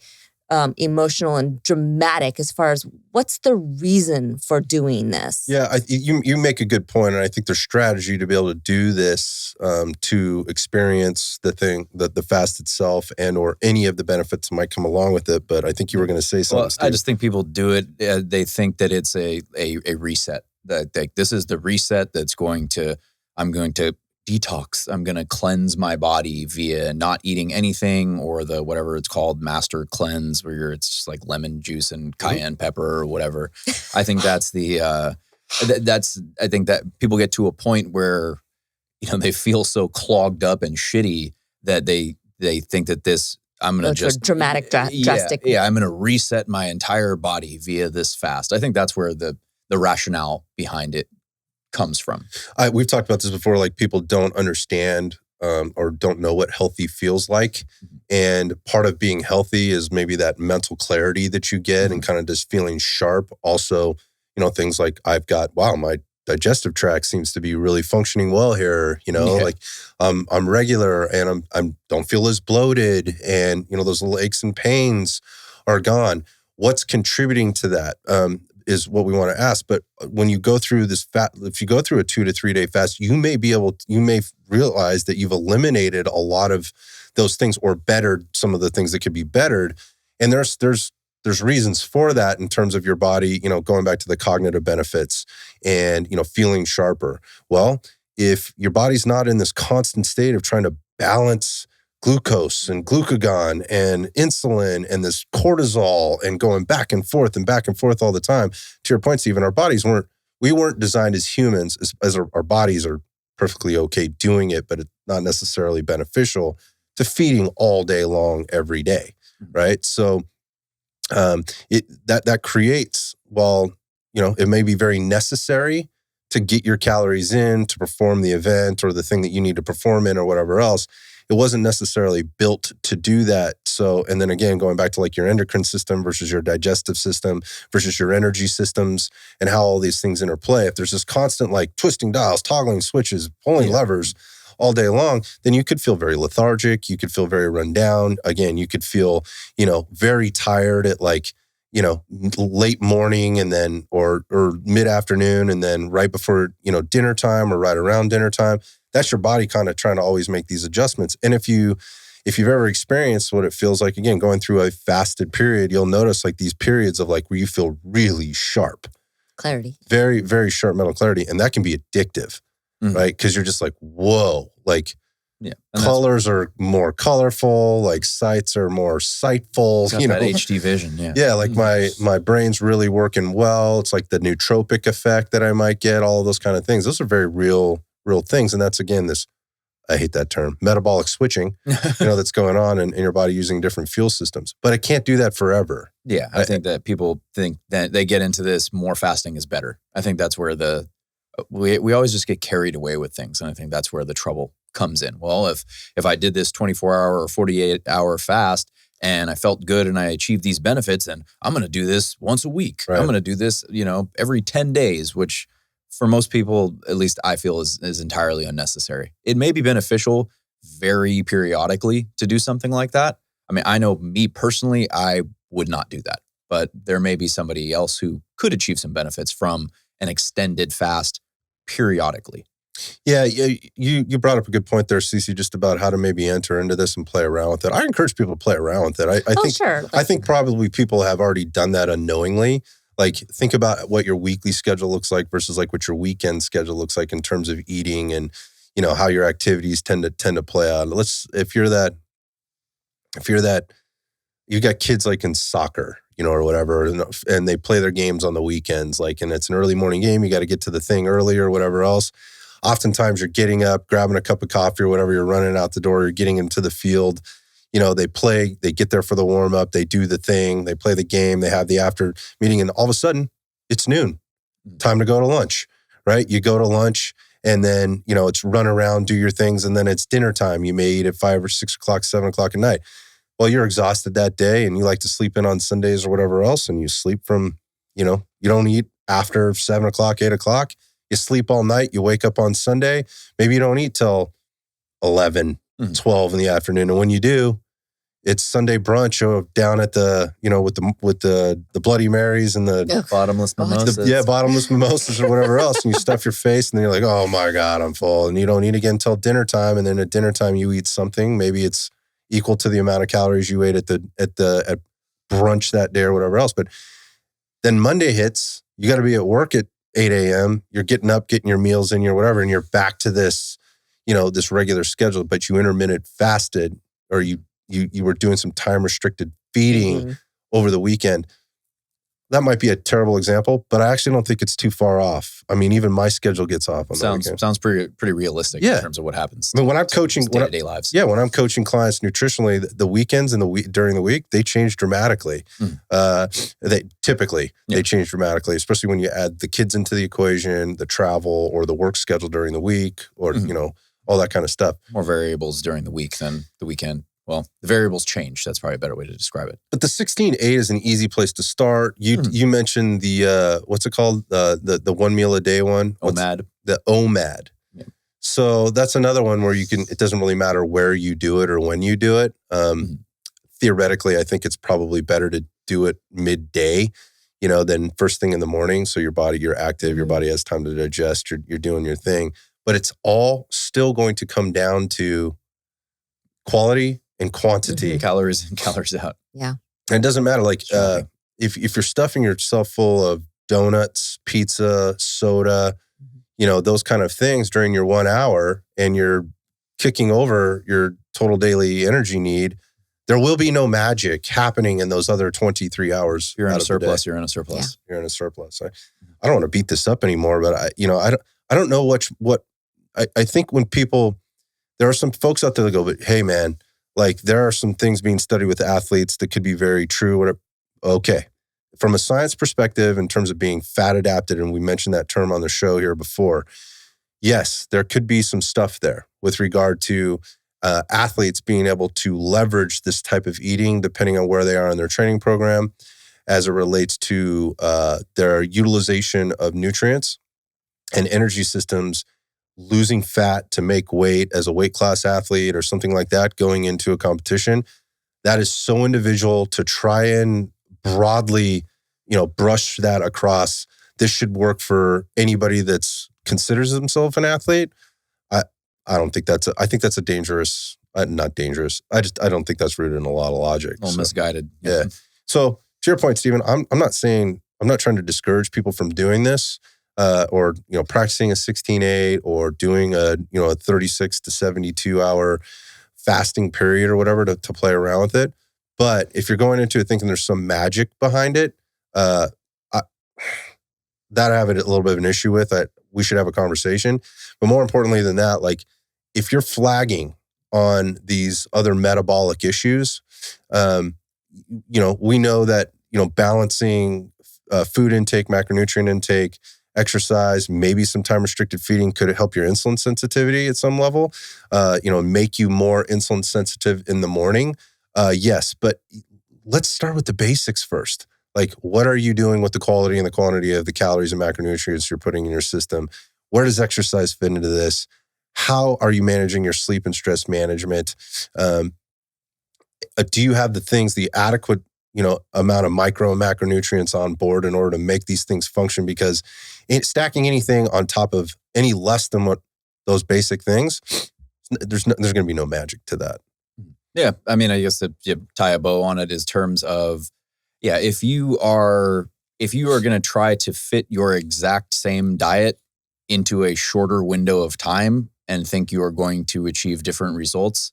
Speaker 2: emotional and dramatic as far as what's the reason for doing this.
Speaker 1: Yeah, you make a good point, and I think there's strategy to be able to do this to experience the fast itself and or any of the benefits that might come along with it. But I think you were going to say something, Steve.
Speaker 3: I just think people do it. They think that it's a reset. That this is the reset that's I'm going to detox. I'm going to cleanse my body via not eating anything, or the whatever it's called, master cleanse, where it's just like lemon juice and cayenne pepper or whatever. I think that's I think that people get to a point where, they feel so clogged up and shitty that they think that this, I'm going to just
Speaker 2: dramatic, drastic.
Speaker 3: Yeah. I'm going to reset my entire body via this fast. I think that's where the rationale behind it comes from.
Speaker 1: We've talked about this before, like people don't understand or don't know what healthy feels like. And part of being healthy is maybe that mental clarity that you get and kind of just feeling sharp. Also, things like my digestive tract seems to be really functioning well here. Like I'm regular and I'm don't feel as bloated, and those little aches and pains are gone. What's contributing to that? Is what we want to ask. But when you go through this if you go through a 2 to 3 day fast, you may realize that you've eliminated a lot of those things or bettered some of the things that could be bettered. And there's reasons for that in terms of your body, going back to the cognitive benefits and, feeling sharper. Well, if your body's not in this constant state of trying to balance glucose and glucagon and insulin and this cortisol and going back and forth all the time. To your point, Stephen, our bodies weren't designed as humans, as our bodies are perfectly okay doing it, but it's not necessarily beneficial to feeding all day long every day, right? So that creates, while it may be very necessary to get your calories in to perform the event or the thing that you need to perform in or whatever else, it wasn't necessarily built to do that. So, and then again, going back to like your endocrine system versus your digestive system versus your energy systems and how all these things interplay. If there's this constant like twisting dials, toggling switches, pulling levers all day long, then you could feel very lethargic. You could feel very run down. Again, you could feel, very tired at like, late morning and then, or mid-afternoon and then right before, dinner time or right around dinner time. That's your body kind of trying to always make these adjustments. And if you've ever experienced what it feels like, again, going through a fasted period, you'll notice like these periods of like where you feel really sharp.
Speaker 2: Clarity.
Speaker 1: Very, very sharp mental clarity. And that can be addictive, right? Because you're just like, whoa, like colors are more colorful, like sights are more sightful.
Speaker 3: Got that HD vision, yeah.
Speaker 1: Yeah, like my brain's really working well. It's like the nootropic effect that I might get, all of those kind of things. Those are very real things. And that's, again, I hate that term, metabolic switching, that's going on in your body using different fuel systems. But it can't do that forever.
Speaker 3: Yeah, I think that people think that they get into this, more fasting is better. I think that's where we always just get carried away with things. And I think that's where the trouble comes in. Well, if I did this 24-hour or 48-hour fast and I felt good and I achieved these benefits, then I'm going to do this once a week. Right. I'm going to do this, every 10 days, which for most people, at least I feel is entirely unnecessary. It may be beneficial very periodically to do something like that. I mean, I know me personally, I would not do that, but there may be somebody else who could achieve some benefits from an extended fast periodically.
Speaker 1: Yeah, you brought up a good point there, Cece, just about how to maybe enter into this and play around with it. I encourage people to play around with it. I think probably people have already done that unknowingly. Like, think about what your weekly schedule looks like versus like what your weekend schedule looks like in terms of eating and, how your activities tend to play out. If you're that, you got kids like in soccer, or whatever, and they play their games on the weekends, like, and it's an early morning game, you got to get to the thing early or whatever else. Oftentimes you're getting up, grabbing a cup of coffee or whatever, you're running out the door, you're getting into the field, they get there for the warm up, they do the thing, they play the game, they have the after meeting, and all of a sudden it's noon, time to go to lunch, right? You go to lunch and then, it's run around, do your things. And then it's dinner time. You may eat at 5 or 6 o'clock, 7 o'clock at night. Well, you're exhausted that day and you like to sleep in on Sundays or whatever else. And you sleep from, you don't eat after 7 o'clock, 8 o'clock. You sleep all night. You wake up on Sunday. Maybe you don't eat till 11, 12 in the afternoon. And when you do, it's Sunday brunch down at the, with the Bloody Marys and the
Speaker 3: bottomless mimosas.
Speaker 1: Bottomless mimosas or whatever else. And you stuff your face and then you're like, oh my God, I'm full. And you don't eat again until dinner time. And then at dinner time, you eat something. Maybe it's equal to the amount of calories you ate at brunch that day or whatever else. But then Monday hits, you got to be at work at 8 a.m. You're getting up, getting your meals in, or whatever. And you're back to this, this regular schedule, but you intermittent fasted or you were doing some time restricted feeding over the weekend. That might be a terrible example, but I actually don't think it's too far off. I mean, even my schedule gets off on the weekend.
Speaker 3: Sounds pretty realistic in terms of what happens.
Speaker 1: I mean, when I'm coaching
Speaker 3: day-to-day lives.
Speaker 1: Yeah, when I'm coaching clients nutritionally, the weekends and during the week, they change dramatically. They change dramatically, especially when you add the kids into the equation, the travel or the work schedule during the week, or all that kind of stuff.
Speaker 3: More variables during the week than the weekend. Well, the variables change. That's probably a better way to describe it.
Speaker 1: But the 16-8 is an easy place to start. You mentioned the, what's it called? The 1 meal a day one?
Speaker 3: OMAD.
Speaker 1: The OMAD. Yeah. So that's another one where it doesn't really matter where you do it or when you do it. Theoretically, I think it's probably better to do it midday, than first thing in the morning. So you're active, your body has time to digest, you're doing your thing. But it's all still going to come down to quality and quantity.
Speaker 3: Calories in, calories out.
Speaker 2: Yeah.
Speaker 1: And it doesn't matter. Like if you're stuffing yourself full of donuts, pizza, soda, those kind of things during your 1 hour and you're kicking over your total daily energy need, there will be no magic happening in those other 23 hours.
Speaker 3: You're in a surplus. You're in a surplus.
Speaker 1: Yeah. You're in a surplus. I don't want to beat this up anymore, but I don't know what I think when people, there are some folks out there that go, but hey man, like there are some things being studied with athletes that could be very true. Whatever. Okay. From a science perspective, in terms of being fat adapted, and we mentioned that term on the show here before, yes, there could be some stuff there with regard to athletes being able to leverage this type of eating depending on where they are in their training program as it relates to their utilization of nutrients and energy systems, losing fat to make weight as a weight class athlete or something like that going into a competition. That is so individual to try and broadly, brush that across. This should work for anybody that's considers themselves an athlete. I don't think I think that's a dangerous, not dangerous. I don't think that's rooted in a lot of logic.
Speaker 3: Misguided.
Speaker 1: Yeah. So to your point, Stephen, I'm not trying to discourage people from doing this. Or practicing a 16-8 or doing a 36 to 72 hour fasting period or whatever to play around with it. But if you're going into it thinking there's some magic behind it, that I have a little bit of an issue with. We should have a conversation. But more importantly than that, like if you're flagging on these other metabolic issues, we know that balancing food intake, macronutrient intake, exercise, maybe some time restricted feeding could help your insulin sensitivity at some level, make you more insulin sensitive in the morning. Yes, but let's start with the basics first. Like, what are you doing with the quality and the quantity of the calories and macronutrients you're putting in your system? Where does exercise fit into this? How are you managing your sleep and stress management? Do you have the adequate amount of micro and macronutrients on board in order to make these things function? Because stacking anything on top of any less than what those basic things, there's going to be no magic to that.
Speaker 3: Yeah. I mean, I guess to tie a bow on it is terms of, if you are going to try to fit your exact same diet into a shorter window of time and think you are going to achieve different results,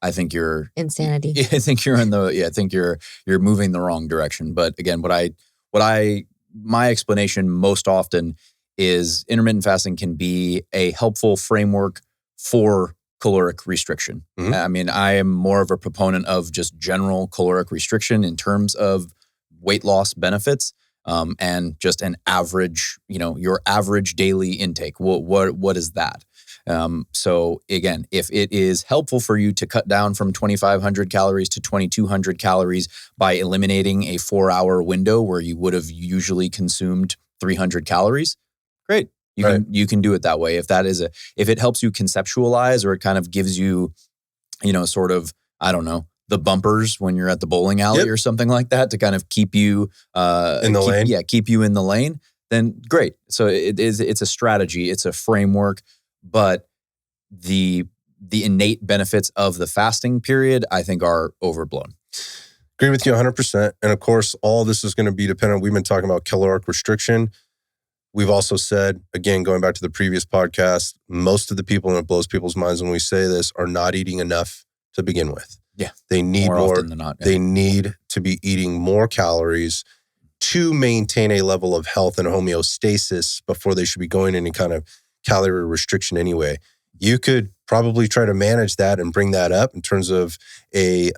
Speaker 3: I think you're
Speaker 2: insanity.
Speaker 3: I think you're I think you're moving the wrong direction. But again, my explanation most often is intermittent fasting can be a helpful framework for caloric restriction.
Speaker 1: Mhm.
Speaker 3: I mean, I am more of a proponent of just general caloric restriction in terms of weight loss benefits, and just an average, your average daily intake. What is that? So again, if it is helpful for you to cut down from 2,500 calories to 2,200 calories by eliminating a 4-hour window where you would have usually consumed 300 calories, great. You can do it that way. If it helps you conceptualize, or it kind of gives you, sort of, I don't know, the bumpers when you're at the bowling alley or something like that to kind of keep you
Speaker 1: in the lane.
Speaker 3: Yeah, keep you in the lane, then great. So it's a strategy, it's a framework, but the innate benefits of the fasting period, I think, are overblown.
Speaker 1: Agree with you 100%. And of course, all this is going to be dependent. We've been talking about caloric restriction. We've also said, again, going back to the previous podcast, most of the people, and it blows people's minds when we say this, are not eating enough to begin with.
Speaker 3: Yeah.
Speaker 1: They need more
Speaker 3: often than not. Yeah.
Speaker 1: They need to be eating more calories to maintain a level of health and homeostasis before they should be going any kind of calorie restriction anyway. You could probably try to manage that and bring that up in terms of a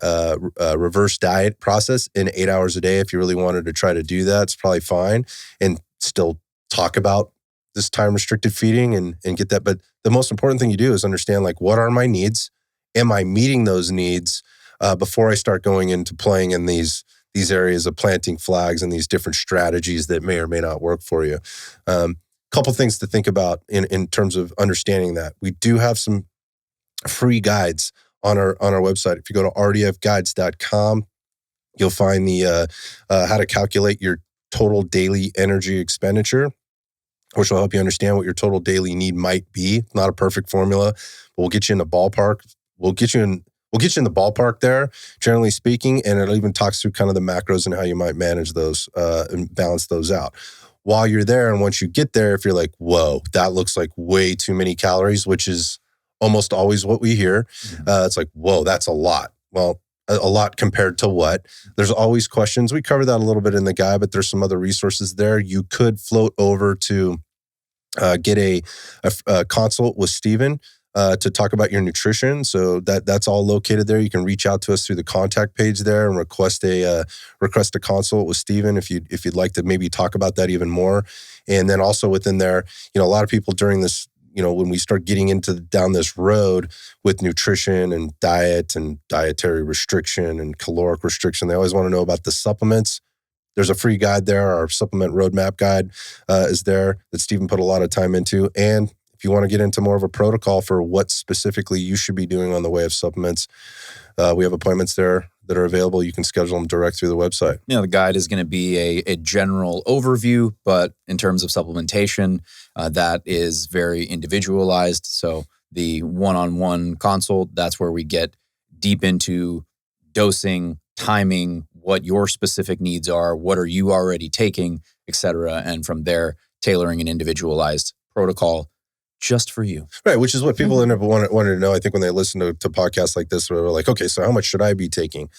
Speaker 1: reverse diet process in 8 hours a day. If you really wanted to try to do that, it's probably fine, and still talk about this time restricted feeding and get that. But the most important thing you do is understand, like, what are my needs? Am I meeting those needs before I start going into playing in these areas of planting flags and these different strategies that may or may not work for you? Couple things to think about in terms of understanding that. We do have some free guides on our website. If you go to rdfguides.com, you'll find the how to calculate your total daily energy expenditure, which will help you understand what your total daily need might be. Not a perfect formula, but we'll get you in the ballpark. We'll get you in the ballpark there, generally speaking, and it even talks through kind of the macros and how you might manage those and balance those out. While you're there, and once you get there, if you're like, whoa, that looks like way too many calories, which is almost always what we hear. It's like, whoa, that's a lot. Well, a lot compared to what? There's always questions. We covered that a little bit in the guide, but there's some other resources there. You could float over to get a consult with Steven to talk about your nutrition. So that's all located there. You can reach out to us through the contact page there and request a consult with Steven if you'd like to maybe talk about that even more. And then also within there, a lot of people during this, when we start getting down this road with nutrition and diet and dietary restriction and caloric restriction, they always want to know about the supplements. There's a free guide there. Our supplement roadmap guide is there that Steven put a lot of time into. And if you want to get into more of a protocol for what specifically you should be doing on the way of supplements, we have appointments there that are available. You can schedule them direct through the website.
Speaker 3: The guide is going to be a general overview, but in terms of supplementation, that is very individualized. So the one-on-one consult, that's where we get deep into dosing, timing, what your specific needs are, what are you already taking, et cetera. And from there, tailoring an individualized protocol just for you.
Speaker 1: Right, which is what people end up wanting to know. I think when they listen to podcasts like this, where they're like, okay, so how much should I be taking?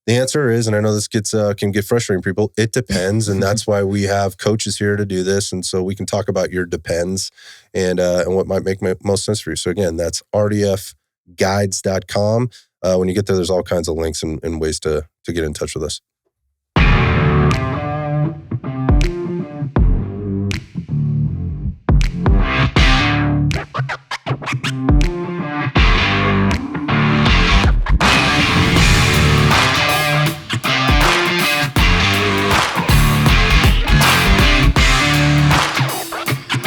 Speaker 1: The answer is, and I know this can get frustrating for people, it depends. And that's why we have coaches here to do this. And so we can talk about your depends and what might make most sense for you. So again, that's rdfguides.com. When you get there, there's all kinds of links and ways to get in touch with us.